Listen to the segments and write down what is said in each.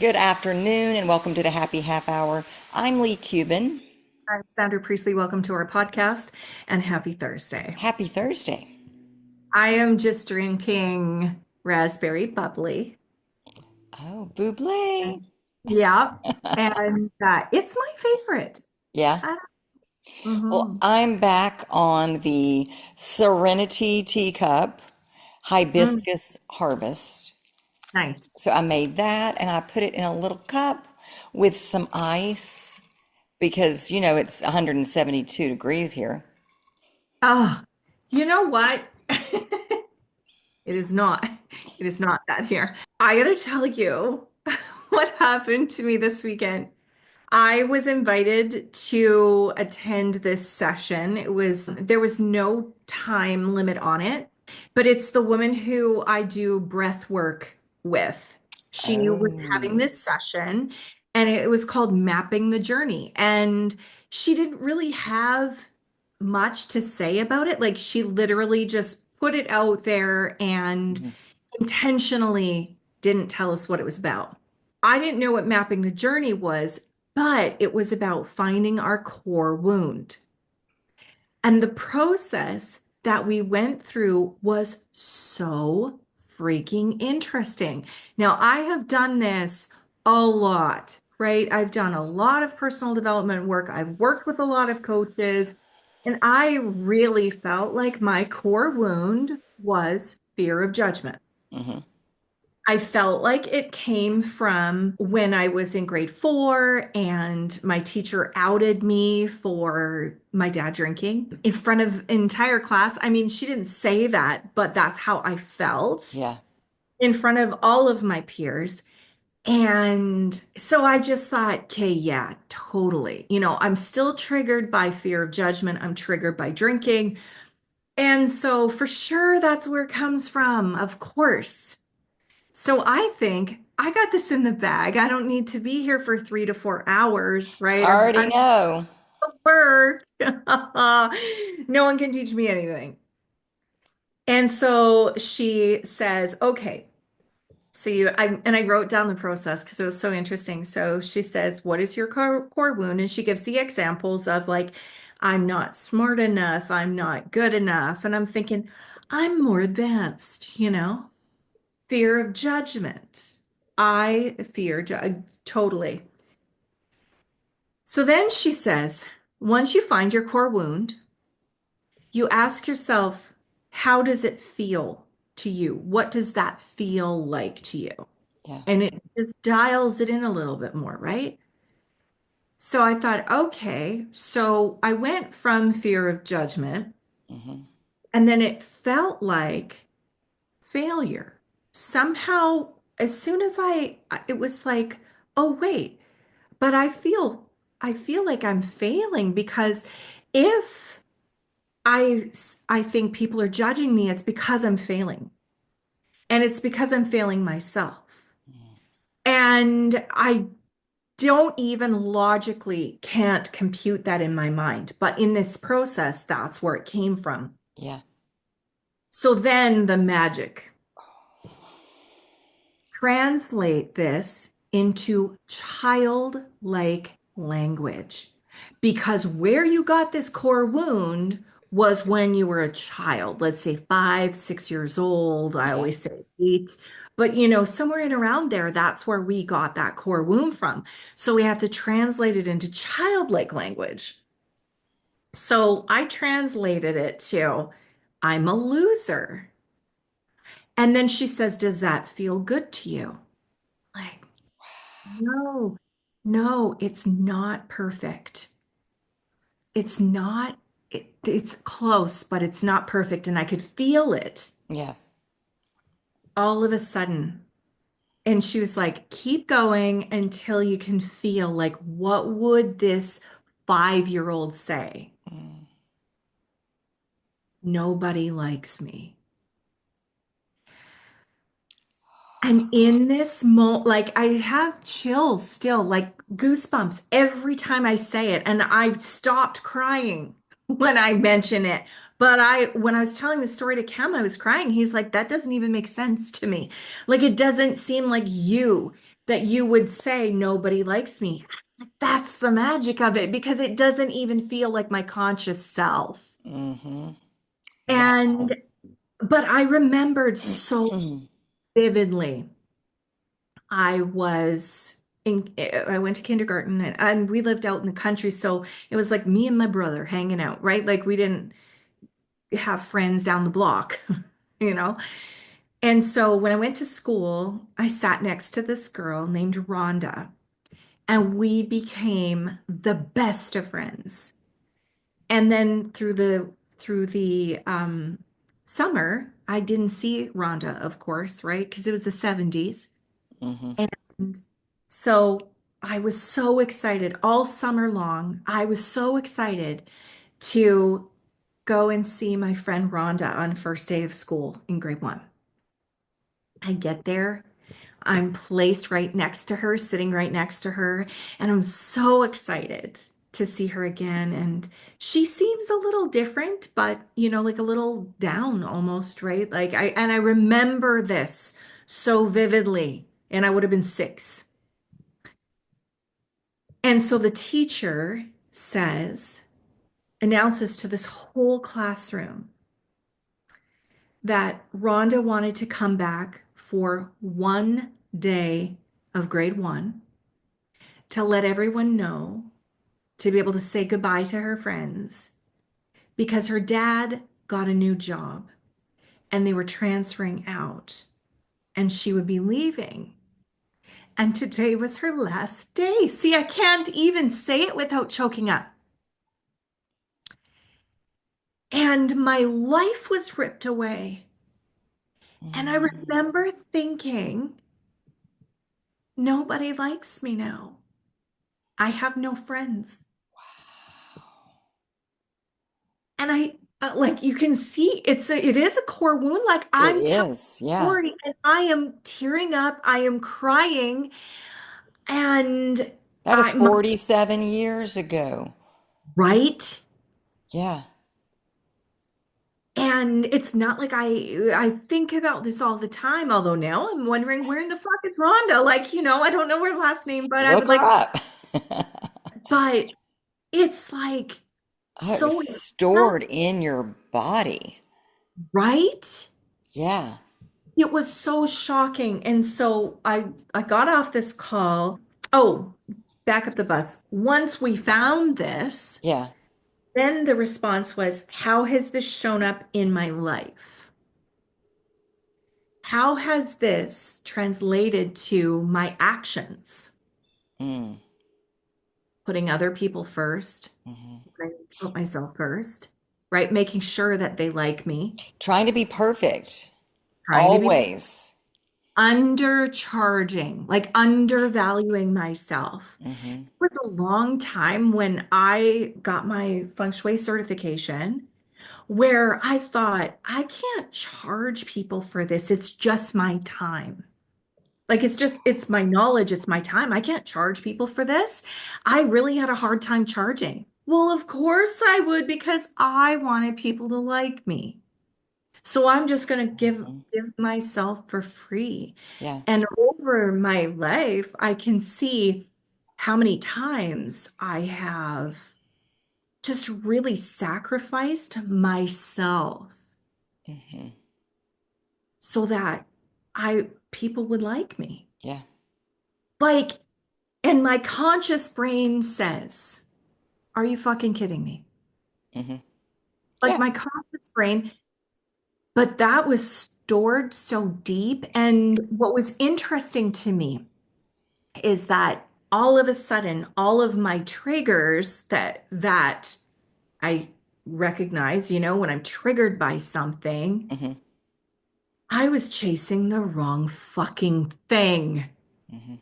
Good afternoon and welcome to the Happy Half Hour. I'm Leigh Kubin. I'm Sandra Priestley. Welcome to our podcast and happy Thursday. Happy Thursday. I am just drinking raspberry bubbly. Oh, buble. Yeah, and it's my favorite. Yeah. I, Well, mhm. I'm back on the Serenity Teacup Mm, Hibiscus Harvest. nice. So I made that and I put it in a little cup with some ice because, it's 172 degrees here. Oh, you know what? It is not. It is not that here. I gotta tell you what happened to me this weekend. I was invited to attend this session. There was no time limit on it, but it's the woman who I do breath work with. She was having Oh, this session and it was called Mapping the Journey. And she didn't really have much to say about it. Like she literally just put it out there and mhm. intentionally didn't tell us what it was about. I didn't know what mapping the journey was, but it was about finding our core wound. And the process that we went through was so freaking interesting. Now, I have done this a lot, right? I've done a lot of personal development work. I've worked with a lot of coaches, and I really felt like my core wound was fear of judgment. Mhm. I felt like it came from when I was in grade 4 and my teacher outed me for my dad drinking in front of an entire class. I mean, she didn't say that, but that's how I felt Yeah. in front of all of my peers. And so I just thought, okay, yeah, totally. I'm still triggered by fear of judgment. I'm triggered by drinking. And so for sure, that's where it comes from, of course. So I think I got this in the bag. I don't need to be here for 3 to 4 hours, right? I already I'm know. at work. No one can teach me anything. And so she says, okay, I wrote down the process because it was so interesting. So she says, what is your core wound? And she gives the examples of like, I'm not smart enough, I'm not good enough. And I'm thinking, I'm more advanced. Fear of judgment. I fear totally. So then she says, once you find your core wound, you ask yourself, how does it feel to you? What does that feel like to you? Yeah. And it just dials it in a little bit more, right? So I thought, okay, so I went from fear of judgment, Mhm. and then it felt like failure. Somehow, as soon as it was like, oh, wait. But I feel like I'm failing because if I think people are judging me, it's because I'm failing. And it's because I'm failing myself. And I don't even logically can't compute that in my mind. But in this process, that's where it came from. Yeah. So then the magic. Translate this into childlike language. Because where you got this core wound was when you were a child, let's say 5, 6 years old. I Yeah. always say 8. But somewhere in around there, that's where we got that core wound from. So we have to translate it into childlike language. So I translated it to, I'm a loser. And then she says, does that feel good to you? Like, no, no, it's not perfect. It's not, it's close, but it's not perfect. And I could feel it Yeah. all of a sudden. And she was like, keep going until you can feel like, what would this 5-year-old say? Mm. Nobody likes me. And in this moment, like I have chills still, like goosebumps every time I say it. And I've stopped crying when I mention it. But when I was telling the story to Cam, I was crying. He's like, that doesn't even make sense to me. Like, it doesn't seem like you. that you would say nobody likes me. That's the magic of it because it doesn't even feel like my conscious self. Mm-hmm. And Wow. but I remembered so vividly. I was I went to kindergarten and we lived out in the country, so it was like me and my brother hanging out, right? Like we didn't have friends down the block, you know? And so when I went to school, I sat next to this girl named Rhonda, and we became the best of friends. And then through the summer, I didn't see Rhonda, of course, right? Because it was the 70s. Mm-hmm. And so I was so excited all summer long. I was so excited to go and see my friend Rhonda on first day of school in grade one. I get there. I'm placed right next to her, sitting right next to her, and I'm so excited to see her again. And she seems a little different, but like a little down almost, right? Like I remember this so vividly, and I would have been 6. And so the teacher announces to this whole classroom that Rhonda wanted to come back for one day of grade one to let everyone know, to be able to say goodbye to her friends because her dad got a new job and they were transferring out and she would be leaving. And today was her last day. See, I can't even say it without choking up. And my life was ripped away. And I Mm-hmm. remember thinking, nobody likes me now. I have no friends. And like you can see it is a core wound. Like It I'm telling is. the Yeah. story and I am tearing up, I am crying, and That was 47 years ago. right. Yeah. And it's not like I think about this all the time, although now I'm wondering where in the fuck is Rhonda? Like, I don't know her last name, but I Look would her like, up. but it's like Oh, it was so stored in your body. right? Yeah. It was so shocking. And so I got off this call. Oh, back up the bus. Once we found this, Yeah. then the response was, how has this shown up in my life? How has this translated to my actions? Mm. Putting other people first. Hmm. I need to put myself first, right? Making sure that they like me, Trying to be perfect. trying to be Always. undercharging, like undervaluing myself. Hmm. It was a long time when I got my feng shui certification where I thought, I can't charge people for this. It's just my time. Like it's my knowledge, it's my time. I can't charge people for this. I really had a hard time charging. Well, of course I would because I wanted people to like me. So I'm just going to give myself for free. Yeah. And over my life, I can see how many times I have just really sacrificed myself Hmm. so that I people would like me. Yeah. Like, and my conscious brain says, "Are you fucking kidding me?" Hmm. Like Yeah. my conscious brain, but that was stored so deep. And what was interesting to me is that all of a sudden, all of my triggers that I recognize, when I'm triggered by something, Hmm. I was chasing the wrong fucking thing. Hmm.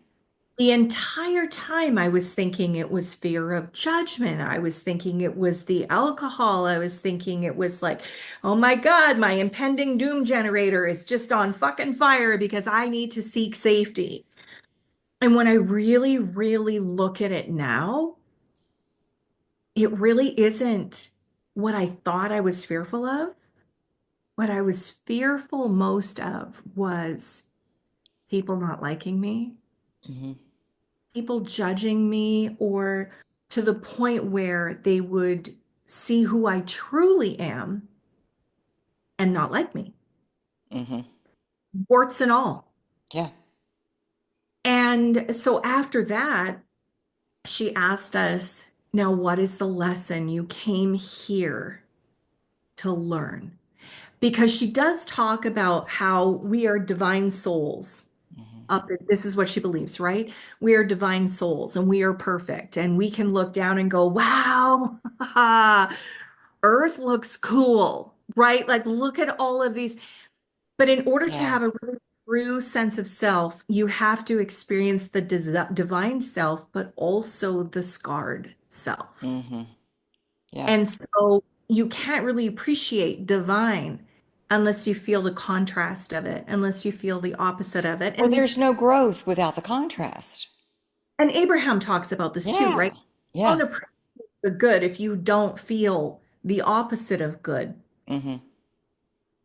The entire time I was thinking it was fear of judgment. I was thinking it was the alcohol. I was thinking it was like, oh my God, my impending doom generator is just on fucking fire because I need to seek safety. And when I really, really look at it now, it really isn't what I thought I was fearful of. What I was fearful most of was people not liking me. Hmm. People judging me, or to the point where they would see who I truly am and not like me, Hmm. warts and all. Yeah. And so after that, she asked us, now, what is the lesson you came here to learn? Because she does talk about how we are divine souls. Hmm. This is what she believes, right? We are divine souls and we are perfect. And we can look down and go, wow, Earth looks cool, right? Like, look at all of these. But in order to Yeah. have a really true sense of self, you have to experience the divine self, but also the scarred self. Hmm. Yeah. And so you can't really appreciate divine unless you feel the contrast of it, unless you feel the opposite of it. Well, there's no growth without the contrast. And Abraham talks about this too, Yeah. right? Yeah. On the good if you don't feel the opposite of good. Hmm.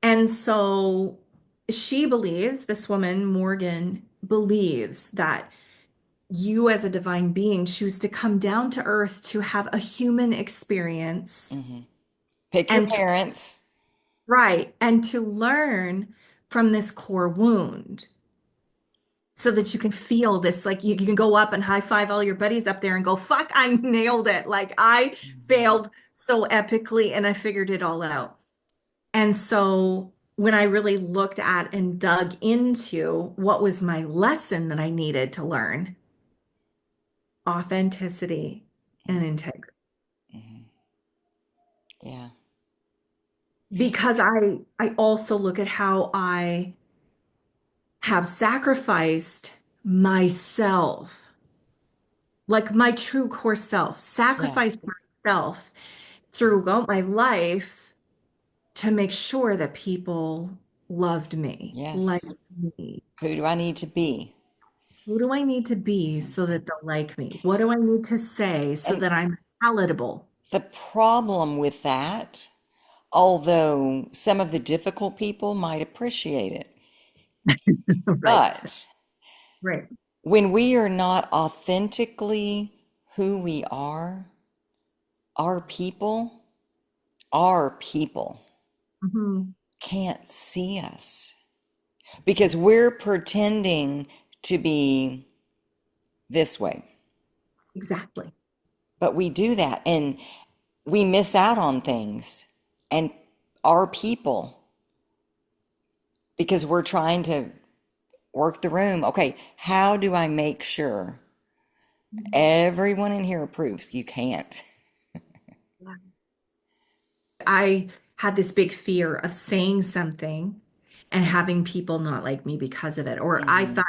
And so she believes, this woman, Morgan, believes that you as a divine being choose to come down to earth to have a human experience Hmm. Pick your and to, parents. right, and to learn from this core wound so that you can feel this, like you can go up and high five all your buddies up there and go, fuck, I nailed it. Like I Hmm. failed so epically and I figured it all out. And so when I really looked at and dug into what was my lesson that I needed to learn, authenticity and integrity. Hmm. Yeah. Because I also look at how I have sacrificed myself, like my true core self, Yeah. sacrificed myself throughout my life to make sure that people loved me, liked Yes. me. Who do I need to be? Who do I need to be Mhm. so that they'll like me? What do I need to say so And that I'm palatable? the problem with that, although some of the difficult people might appreciate it, Right. but Right. when we are not authentically who we are, our people, our people Hmm. can't see us because we're pretending to be this way. Exactly. But we do that and we miss out on things. And our people, because we're trying to work the room. Okay, how do I make sure everyone in here approves? You can't. I had this big fear of saying something and having people not like me because of it. Or I Hmm. thought,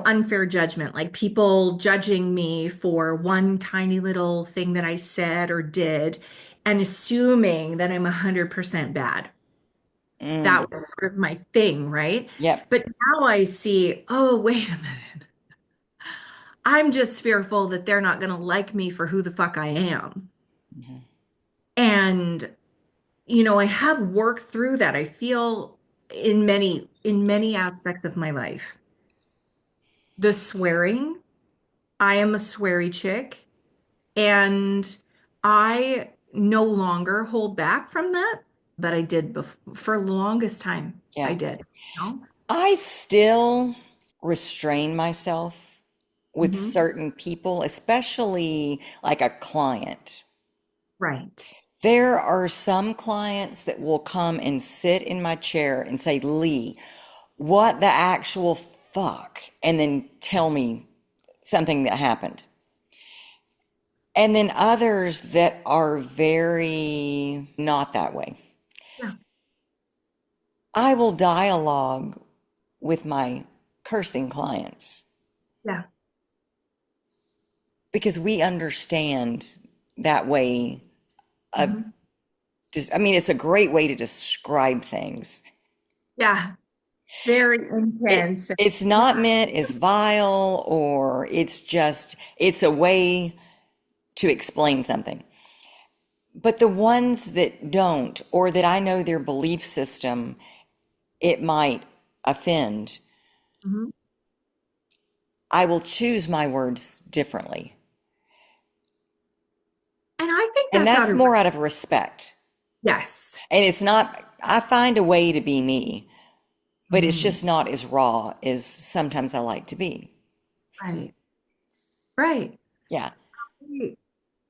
unfair judgment, like people judging me for one tiny little thing that I said or did and assuming that I'm 100% bad. Mm. That was sort of my thing, right? Yep. But now I see, oh, wait a minute. I'm just fearful that they're not going to like me for who the fuck I am. Hmm. And, I have worked through that. I feel in many aspects of my life. The swearing, I am a sweary chick, and I no longer hold back from that, but I did for the longest time. I Yeah. did. You I still restrain myself with Mhm. certain people, especially like a client. Right. There are some clients that will come and sit in my chair and say, Leigh, what the actual fuck? And then tell me something that happened. And then others that are very not that way. Yeah. I will dialogue with my cursing clients Yeah. because we understand that way of Mhm. just, I mean, it's a great way to describe things. Yeah. Very It, intense. it's not meant as vile or it's just, it's a way to explain something. But the ones that don't, or that I know their belief system, it might offend. Mhm. I will choose my words differently. And I think And that's out that's of, more out of respect. yes. And it's not, I find a way to be me, but it's Mhm. just not as raw as sometimes I like to be. Right. Right. Yeah.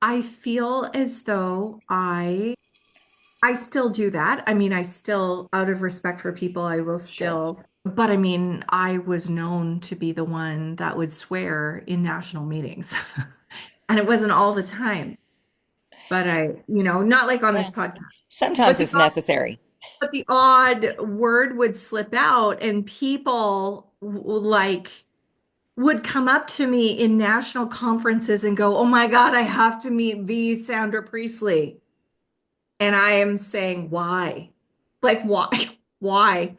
I feel as though I still do that. I mean, I still, out of respect for people, I will Sure. still, but I mean, I was known to be the one that would swear in national meetings. And it wasn't all the time, but not like on this Well, podcast, sometimes but the it's necessary. but the odd word would slip out and people like would come up to me in national conferences and go, "Oh my God, I have to meet the Sandra Priestley." And I am saying, why? Like, why? Why?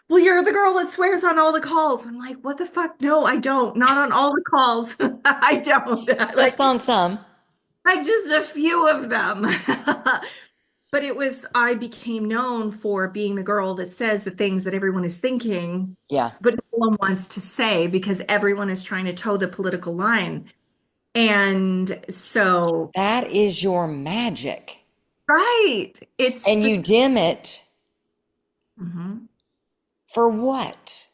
Well, you're the girl that swears on all the calls. I'm like, what the fuck? No, I don't. Not on all the calls. I don't. Just on some. Like just a few of them. But I became known for being the girl that says the things that everyone is thinking, Yeah. but no one wants to say because everyone is trying to toe the political line. And so, That is your magic. right. It's And the, you dim it Mhm. for what?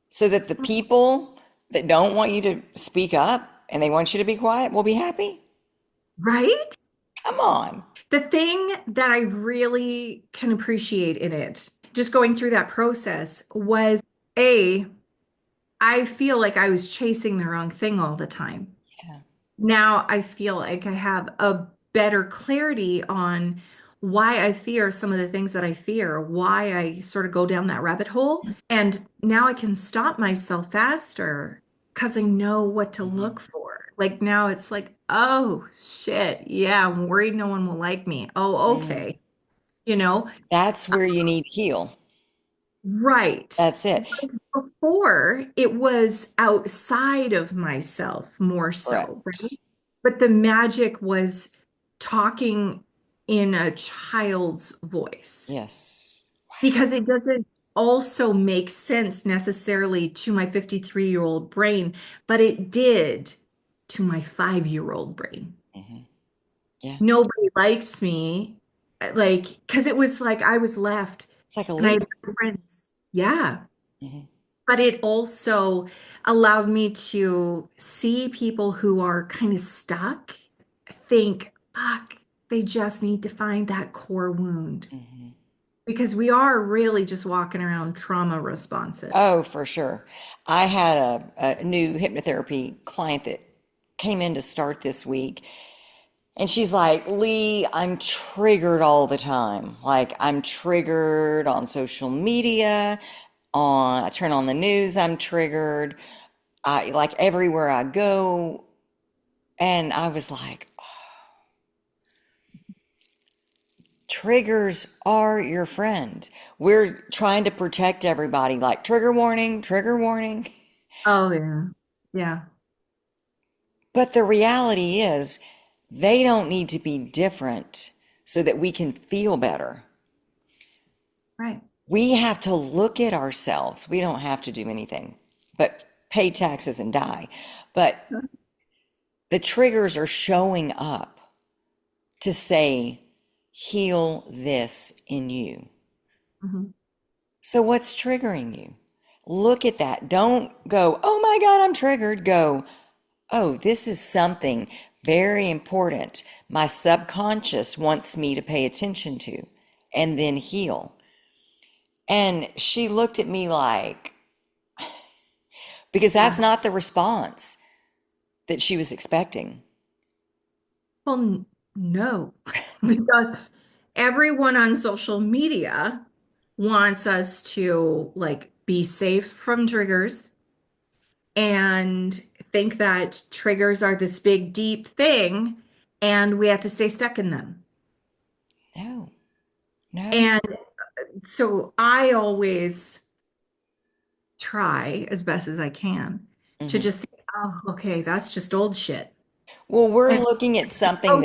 So that the people that don't want you to speak up and they want you to be quiet will be happy? Right? Come on. The thing that I really can appreciate in it, just going through that process, was A, I feel like I was chasing the wrong thing all the time. Yeah. Now I feel like I have a better clarity on why I fear some of the things that I fear, why I sort of go down that rabbit hole. And now I can stop myself faster because I know what to Mhm. look for. Like now it's like, oh shit, yeah, I'm worried no one will like me. Oh, Mm. okay. You know, That's where you need heal. right. That's it. Before it was outside of myself more so, right? Correct. But the magic was talking in a child's voice Yes. because it doesn't also make sense necessarily to my 53-year-old brain, but it did to my 5-year-old brain. Hmm. Yeah. Nobody likes me, like, because it was like I was left It's like a and I leap. had no friends. Yeah. Hmm. But it also allowed me to see people who are kind of stuck, think, fuck, they just need to find that core wound. Hmm. Because we are really just walking around trauma responses. Oh, for sure. I had a new hypnotherapy client that came in to start this week. And she's like, Leigh, I'm triggered all the time. Like, I'm triggered on social media, I turn on the news, I'm triggered. I like everywhere I go. And I was like, triggers are your friend. We're trying to protect everybody, like trigger warning, trigger warning. Oh, yeah. Yeah. But the reality is, they don't need to be different so that we can feel better. Right. We have to look at ourselves. We don't have to do anything but pay taxes and die. But the triggers are showing up to say, heal this in you. Mhm. So, what's triggering you? Look at that. Don't go, oh my God, I'm triggered. Go, oh, this is something very important. My subconscious wants me to pay attention to, and then heal. And she looked at me like, because that's Yeah. not the response that she was expecting. Well, no, because everyone on social media wants us to like be safe from triggers and think that triggers are this big, deep thing and we have to stay stuck in them. No, no. And so I always try as best as I can to Hmm. just say, oh, okay, that's just old shit. Well, we're And looking at something oh,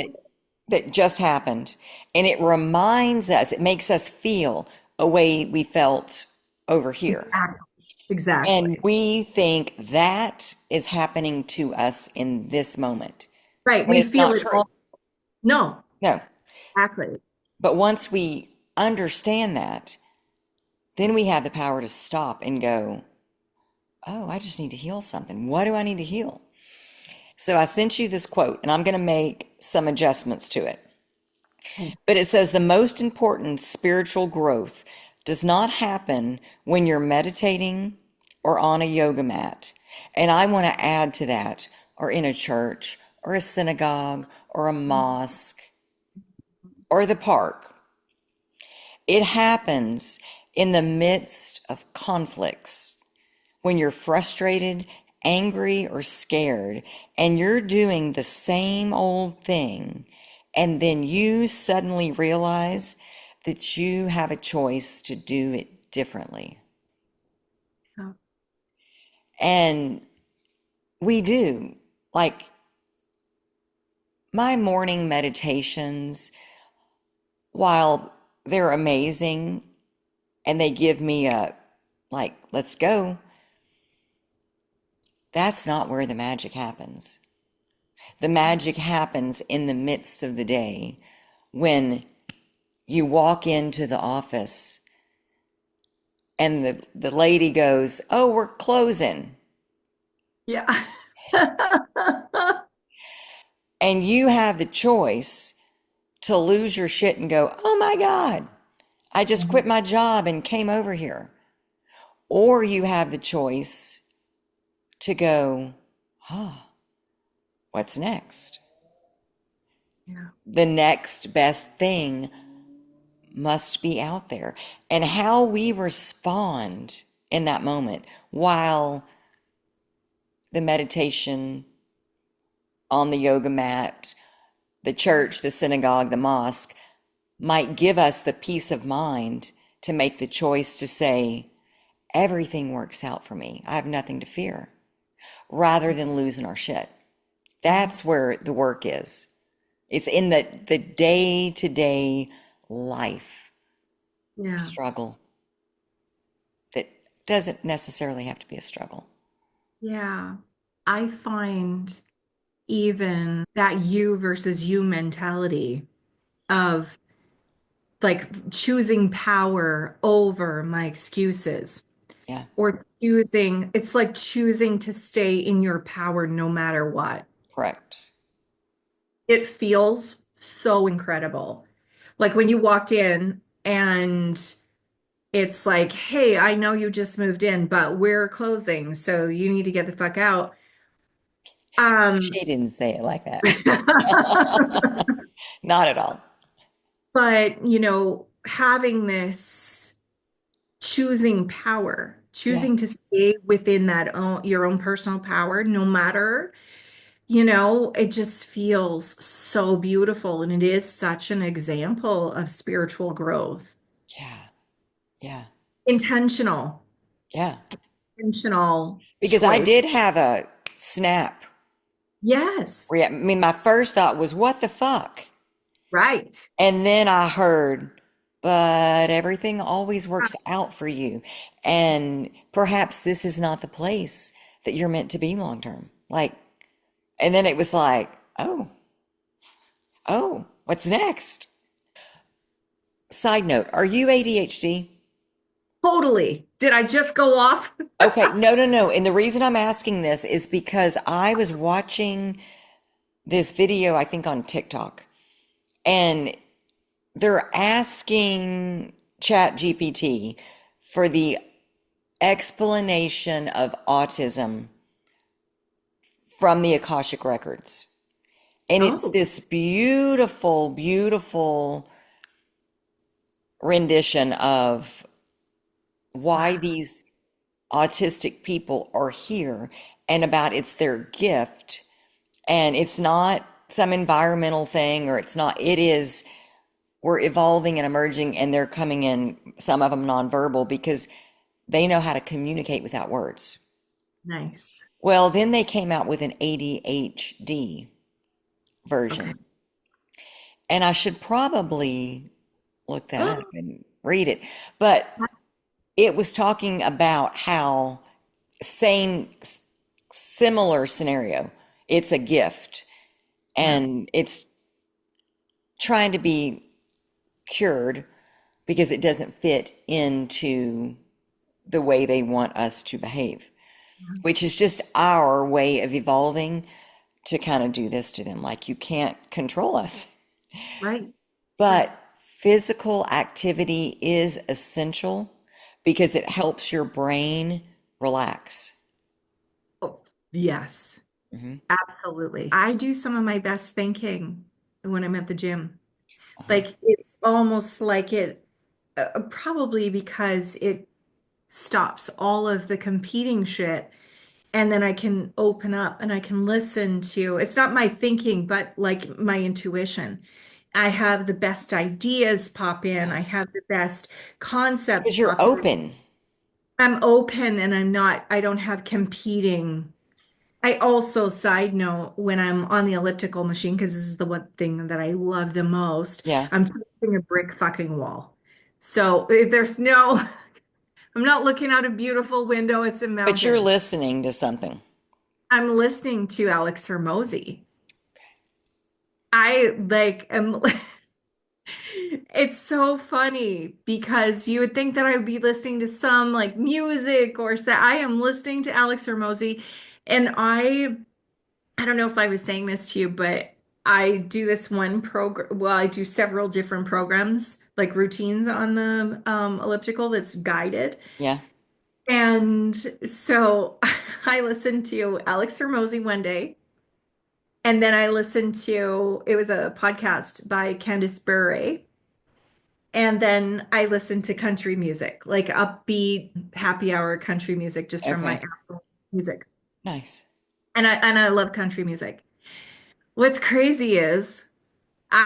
that just happened, and it reminds us, it makes us feel a way we felt over here. And Exactly. we think that is happening to us in this moment. Right. And We it's feel not it true. all. No, No. exactly. But once we understand that, then we have the power to stop and go, oh, I just need to heal something. What do I need to heal? So I sent you this quote, and I'm going to make some adjustments to it. But it says the most important spiritual growth does not happen when you're meditating or on a yoga mat. And I want to add to that, or in a church, or a synagogue, or a mosque, or the park. It happens in the midst of conflicts when you're frustrated, angry, or scared, and you're doing the same old thing, and then you suddenly realize that you have a choice to do it differently. Yeah. And we do. Like my morning meditations, while they're amazing and they give me a, like, let's go, that's not where the magic happens. The magic happens in the midst of the day when you walk into the office and the lady goes, oh, we're closing. Yeah. And you have the choice to lose your shit and go, oh my God, I just Mhm. quit my job and came over here. Or you have the choice to go, what's next? Yeah. The next best thing must be out there. And how we respond in that moment while the meditation on the yoga mat, the church, the synagogue, the mosque might give us the peace of mind to make the choice to say, everything works out for me. I have nothing to fear, rather than losing our shit. That's where the work is. It's in the day to day life Yeah. struggle that doesn't necessarily have to be a struggle. Yeah. I find even that you versus you mentality of like choosing power over my excuses Yeah, or choosing, it's like choosing to stay in your power no matter what. correct. It feels so incredible. Like when you walked in and it's like, hey, I know you just moved in, but we're closing, so you need to get the fuck out. Um, She didn't say it like that. Not at all. but having this choosing power, Yeah, choosing to stay within that own your own personal power, no matter, it just feels so beautiful. And it is such an example of spiritual growth. yeah, yeah, Intentional, yeah. intentional Because I choice. did have a snap. Yes, I mean, my first thought was, what the fuck? right. And then I heard, but everything always works out for you. And perhaps this is not the place that you're meant to be long term. Like, and then it was like, oh, what's next? Side note, are you ADHD? Totally. Did I just go off? Okay, no, no, no. And the reason I'm asking this is because I was watching this video, I think on TikTok, and they're asking Chat GPT for the explanation of autism from the Akashic Records. And it's Oh, this beautiful, beautiful rendition of why wow. these autistic people are here and about it's their gift. And it's not some environmental thing, or it's not, it is, we're evolving and emerging, and they're coming in, some of them nonverbal, because they know how to communicate without words. Nice. Well, then they came out with an ADHD Okay. version. And I should probably look that up and read it. But it was talking about how same similar scenario. It's a gift Yeah. and it's trying to be cured because it doesn't fit into the way they want us to behave, which is just our way of evolving to kind of do this to them. Like, you can't control us. Right. Right. But physical activity is essential because it helps your brain relax. Oh, yes. Hmm. Absolutely. I do some of my best thinking when I'm at the gym. Uh-huh. Like it's almost like it, probably because it stops all of the competing shit. And then I can open up and I can listen to, it's not my thinking, but like my intuition. I have the best ideas pop in. Yeah. I have the best concepts Because you're pop in. open. I'm open and I don't have competing. I also, side note, when I'm on the elliptical machine, because this is the one thing that I love the most, Yeah. I'm facing a brick fucking wall. So there's no, I'm not looking out a beautiful window. It's in But you're mountains. listening to something. I'm listening to Alex Hermosi. I like am it's so funny because you would think that I would be listening to some like music or say I am listening to Alex Hermosi and I don't know if I was saying this to you, but I do this one program. Well, I do several different programs, like routines on the elliptical that's guided. Yeah. And so I listened to Alex Hermosi one day, and then I listened to it was a podcast by Candice Bure, and then I listened to country music, like upbeat, happy hour country music, just from my Okay. Apple Music. Nice. And I love country music. What's crazy is I,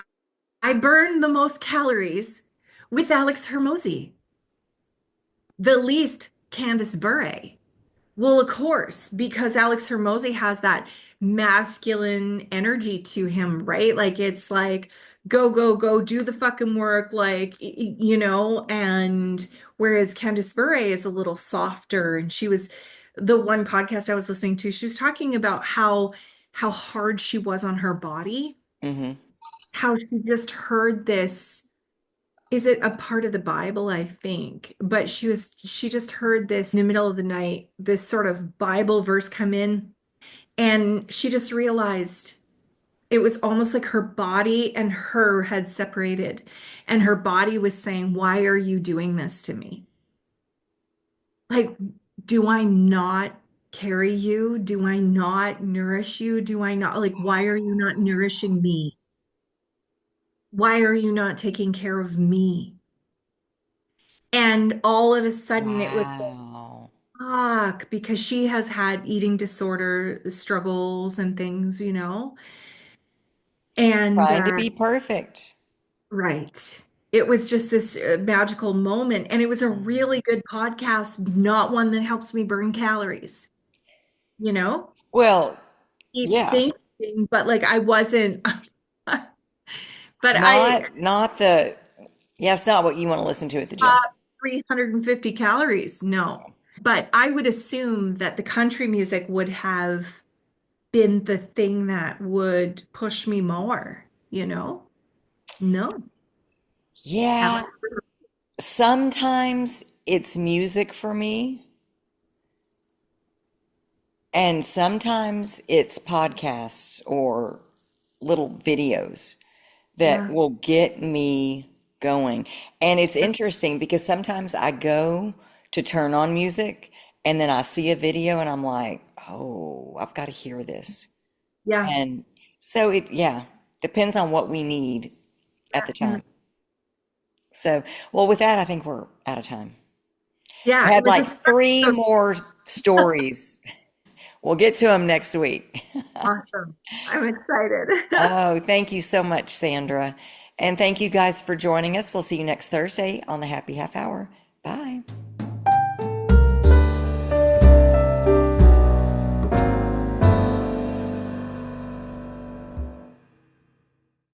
I burn the most calories with Alex Hermosi, the least Candice Bure. Well, of course, because Alex Hermosi has that masculine energy to him, right? Like it's like go, go, go, do the fucking work, like and whereas Candice Bure is a little softer, and she was the one podcast I was listening to, she was talking about how hard she was on her body, Hmm. how she just heard this. Is it a part of the Bible, I think? But she just heard this in the middle of the night, this sort of Bible verse come in, and she just realized it was almost like her body and her had separated, and her body was saying, "Why are you doing this to me? Like, do I not carry you? Do I not nourish you? Do I not like, why are you not nourishing me? Why are you not taking care of me?" And all of a sudden it was Wow. fuck, because she has had eating disorder struggles and things. And Trying to be perfect. right. It was just this magical moment. And it was a Mhm. really good podcast, not one that helps me burn calories, you know? Well, Keep yeah. thinking, but like I wasn't, but I Not the, yeah, it's not what you want to listen to at the uh, gym. 350 calories. No. But I would assume that the country music would have been the thing that would push me more. No. Yeah. Alex. Sometimes it's music for me, and sometimes it's podcasts or little videos that Yeah. will get me going. And it's interesting because sometimes I go to turn on music and then I see a video and I'm like, oh, I've got to hear this. Yeah. And so yeah, depends on what we need at the Yeah. time. So, well, with that, I think we're out of time. I Yeah, it had was like a three more stories. We'll get to them next week. awesome. I'm excited. Oh, thank you so much, Sandra. And thank you guys for joining us. We'll see you next Thursday on the Happy Half Hour.